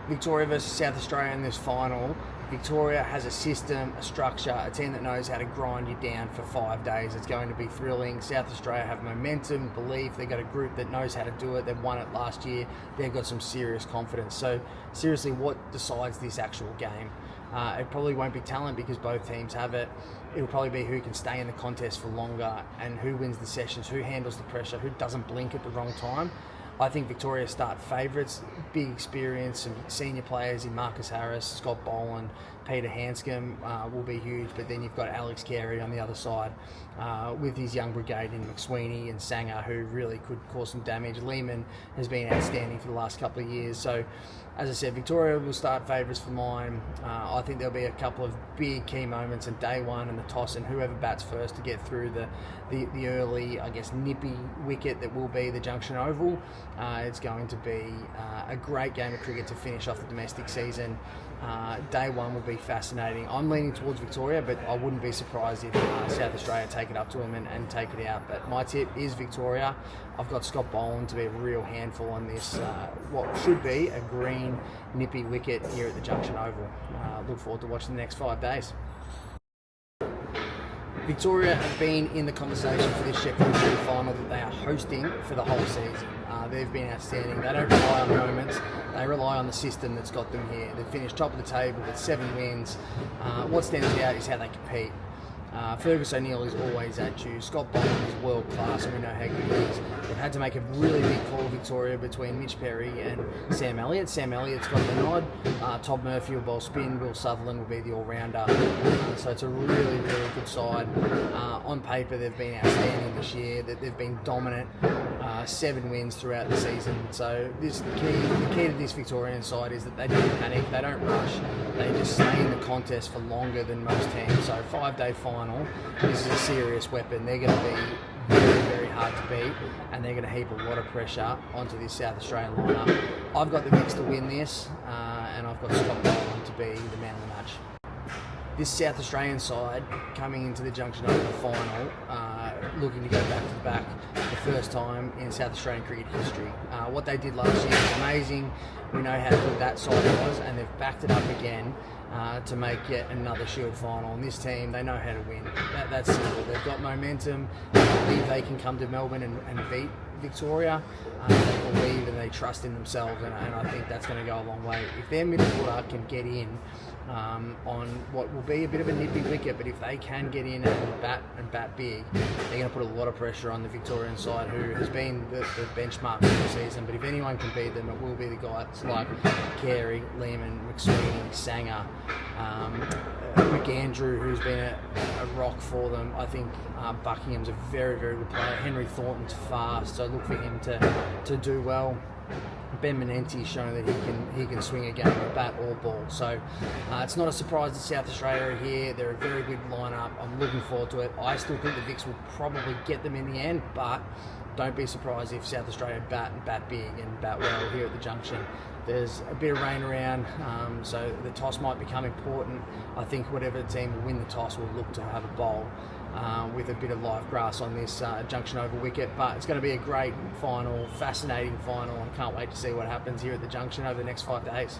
Victoria versus South Australia in this final. Victoria has a system, a structure, a team that knows how to grind you down for 5 days. It's going to be thrilling. South Australia have momentum, belief. They've got a group that knows how to do it. They've won it last year. They've got some serious confidence. So seriously, what decides this actual game? It probably won't be talent because both teams have it. It'll probably be who can stay in the contest for longer and who wins the sessions, who handles the pressure, who doesn't blink at the wrong time. I think Victoria start favourites, big experience, some senior players in Marcus Harris, Scott Boland, Peter Hanscom will be huge, but then you've got Alex Carey on the other side with his young brigade in McSweeney and Sanger, who really could cause some damage. Lehman has been outstanding for the last couple of years. So, as I said, Victoria will start favourites for mine. I think there'll be a couple of big key moments in day one and the toss, and whoever bats first to get through the early, I guess, nippy wicket that will be the Junction Oval. It's going to be a great game of cricket to finish off the domestic season. Day one will be fascinating. I'm leaning towards Victoria, but I wouldn't be surprised if South Australia take it up to them and take it out. But my tip is Victoria. I've got Scott Boland to be a real handful on this, what should be a green, nippy wicket here at the Junction Oval. Look forward to watching the next 5 days. Victoria have been in the conversation for this Sheffield final that they are hosting for the whole season. They've been outstanding. They don't rely on moments. They rely on the system that's got them here. They've finished top of the table with 7 wins. What stands out is how they compete. Fergus O'Neill is always at you. Scott Boland is world class, and we know how good he is. They've had to make a really big call, Victoria, between Mitch Perry and Sam Elliott. Sam Elliott's got the nod. Todd Murphy will bowl spin. Will Sutherland will be the all-rounder. So it's a really, really good side. On paper, they've been outstanding this year. They've been dominant. 7 wins throughout the season. So the key to this Victorian side is that they don't panic, they don't rush, they just stay in the contest for longer than most teams. So 5-day final, this is a serious weapon. They're going to be very, very hard to beat, and they're going to heap a lot of pressure onto this South Australian lineup. I've got the Vicks to win this, and I've got Scott Boland to be the man of the match. This South Australian side coming into the Junction Oval final, looking to go back to back for the first time in South Australian cricket history. What they did last year was amazing. We know how good that side was, and they've backed it up again to make yet another Shield final. And this team, they know how to win. That's simple. They've got momentum. They believe they can come to Melbourne and beat Victoria. They believe and they trust in themselves, and I think that's going to go a long way. If their middle order can get in on what will be a bit of a nippy wicket, but if they can get in and bat big, they're going to put a lot of pressure on the Victorian side, who has been the benchmark for the season. But if anyone can beat them, it will be the guys like Carey, Lehman, McSweeney, Sanger, McAndrew, who's been a rock for them. I think Buckingham's a very, very good player. Henry Thornton's fast, so look for him to do well. Ben Menente's shown that he can swing a game of bat or ball. So it's not a surprise that South Australia are here. They're a very good lineup. I'm looking forward to it. I still think the Vicks will probably get them in the end, but don't be surprised if South Australia bat big and bat well here at the Junction. There's a bit of rain around, so the toss might become important. I think whatever team will win the toss will look to have a bowl with a bit of live grass on this Junction Oval wicket. But it's going to be a great final, fascinating final, and can't wait to see what happens here at the Junction over the next 5 days.